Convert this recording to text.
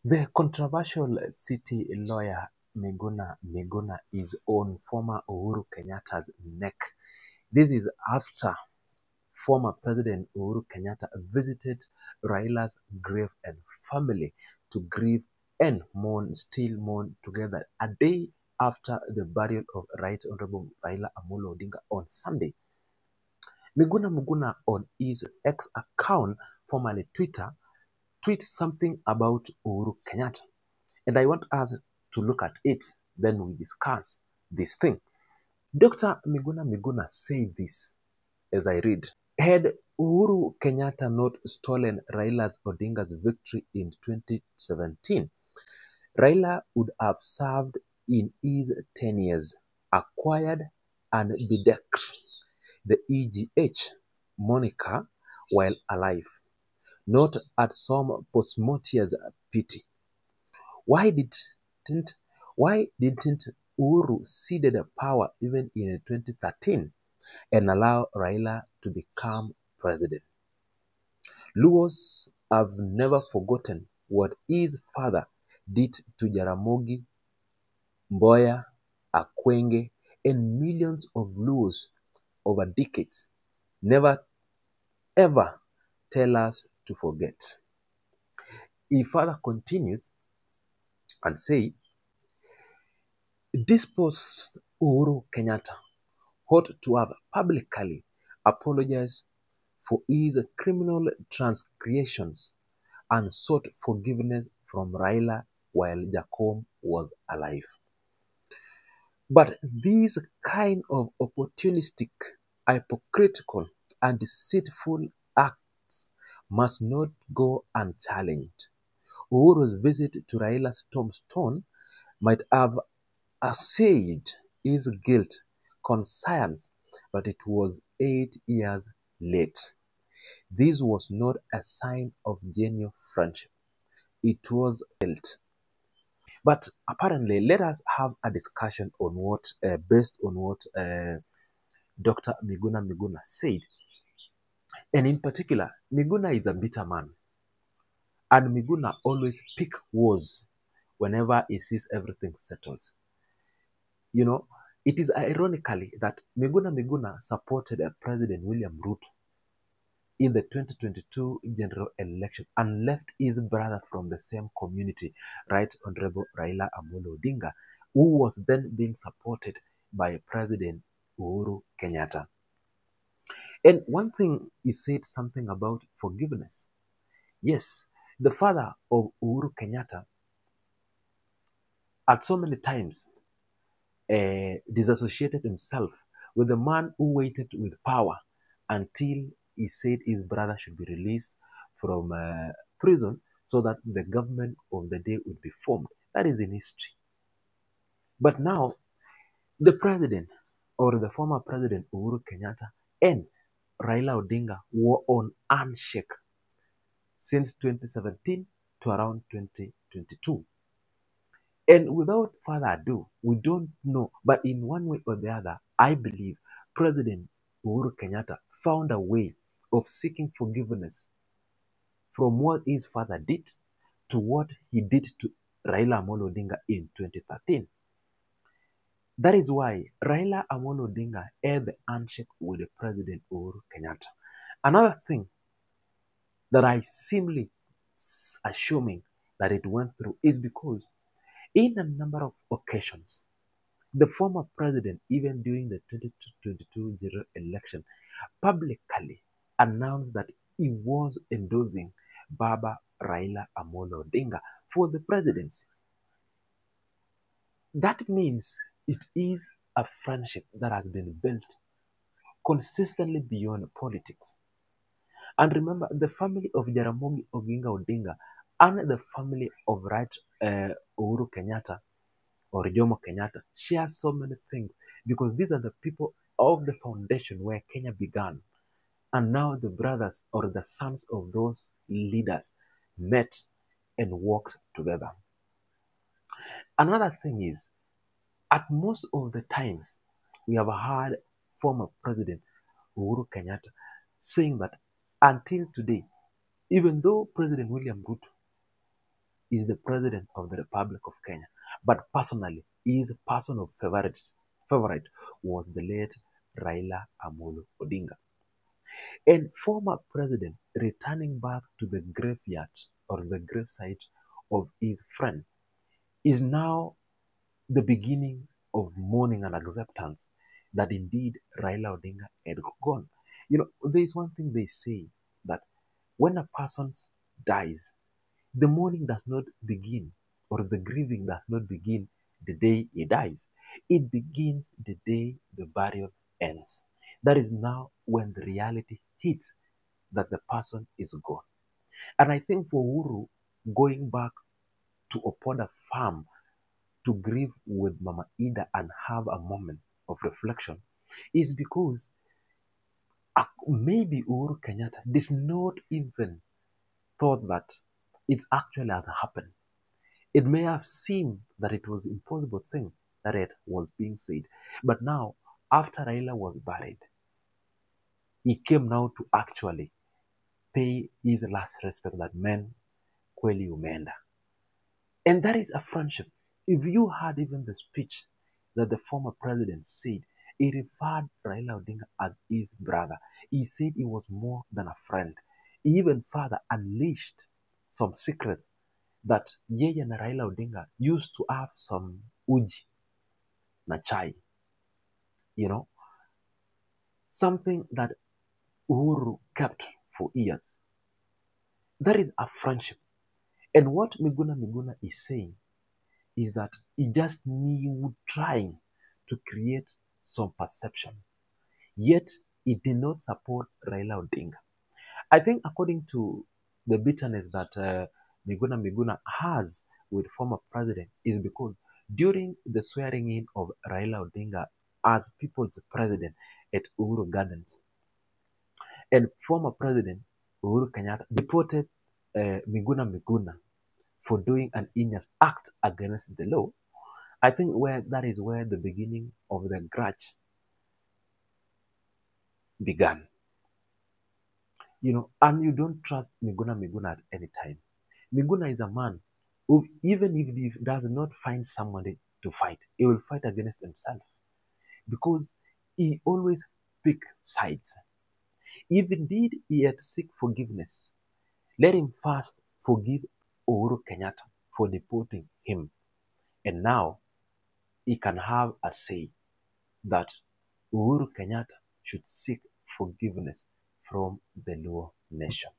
The controversial city lawyer Miguna Miguna is on former Uhuru Kenyatta's neck. This is after former President Uhuru Kenyatta visited Raila's grave and family to grieve and still mourn together a day after the burial of Right Honorable Raila Amolo Odinga on Sunday. Miguna Miguna on his X account, formerly Twitter, tweet something about Uhuru Kenyatta. And I want us to look at it, then we discuss this thing. Dr. Miguna Miguna said this as I read. Had Uhuru Kenyatta not stolen Raila Odinga's victory in 2017, Raila would have served in his 10 years, acquired and bedecked the EGH moniker while alive, not at some posthumous pity. Why didn't Uhuru ceded power even in 2013 and allow Raila to become president? Luos have never forgotten what his father did to Jaramogi, Mboya, Akwenge, and millions of Luos over decades. Never ever tell us to forget. He further continues and say, disposed Uhuru Kenyatta ought to have publicly apologized for his criminal transgressions and sought forgiveness from Raila while Jacob was alive. But these kind of opportunistic, hypocritical, and deceitful acts must not go unchallenged. Uhuru's visit to Raila's tombstone might have assuaged his guilt conscience, but it was 8 years late. This was not a sign of genuine friendship. It was guilt. But apparently, let us have a discussion on what, based on what Dr. Miguna Miguna said. And in particular, Miguna is a bitter man. And Miguna always pick wars whenever he sees everything settles. You know, it is ironically that Miguna Miguna supported President William Ruto in the 2022 general election and left his brother from the same community, Right Honorable Raila Amolo Odinga, who was then being supported by President Uhuru Kenyatta. And one thing he said something about forgiveness. Yes, the father of Uhuru Kenyatta at so many times disassociated himself with the man who waited with power until he said his brother should be released from prison so that the government of the day would be formed. That is in history. But now, the president or the former president Uhuru Kenyatta and Raila Odinga were on handshake since 2017 to around 2022. And without further ado, we don't know, but in one way or the other, I believe President Uhuru Kenyatta found a way of seeking forgiveness from what his father did to what he did to Raila Amolo Odinga in 2013. That is why Raila Amolo Odinga had the handshake with the President Uhuru Kenyatta. Another thing that I seemly assuming that it went through is because in a number of occasions, the former president, even during the 2022 general election, publicly announced that he was endorsing Baba Raila Amolo Odinga for the presidency. That means it is a friendship that has been built consistently beyond politics. And remember, the family of Jaramogi Oginga Odinga and the family of Right Uhuru Kenyatta or Jomo Kenyatta share so many things because these are the people of the foundation where Kenya began. And now the brothers or the sons of those leaders met and worked together. Another thing is, at most of the times, we have heard former President Uhuru Kenyatta saying that until today, even though President William Ruto is the president of the Republic of Kenya. But personally, his person of favorite was the late Raila Amolo Odinga. And former president returning back to the graveyard or the gravesite of his friend is now the beginning of mourning and acceptance that indeed Raila Odinga had gone. There is one thing they say that when a person dies, the mourning does not begin or the grieving does not begin the day he dies. It begins the day the burial ends. That is now when the reality hits that the person is gone. And I think for Uhuru, going back to Opoda farm to grieve with Mama Ida and have a moment of reflection is because maybe Uhuru Kenyatta does not even thought that it actually has happened. It may have seemed that it was an impossible thing that it was being said. But now, after Raila was buried, he came now to actually pay his last respect that man kweli umeenda. And that is a friendship. If you had even the speech that the former president said, he referred Raila Odinga as his brother. He said he was more than a friend. He even further unleashed some secrets that yeye na Raila Odinga used to have some uji na chai. Something that Uhuru kept for years. That is a friendship. And what Miguna is saying is that he just knew trying to create some perception. Yet, he did not support Raila Odinga. I think according to the bitterness that Miguna has with former president is because during the swearing in of Raila Odinga as people's president at Uhuru Gardens, and former president Uhuru Kenyatta deported Miguna for doing an heinous act against the law. I think that is where the beginning of the grudge began. And you don't trust Miguna at any time. Miguna is a man who, even if he does not find somebody to fight, he will fight against himself because he always pick sides. If indeed he had seek forgiveness, let him first forgive Uhuru Kenyatta for deporting him. And now he can have a say that Uhuru Kenyatta should seek forgiveness from the Luo nation.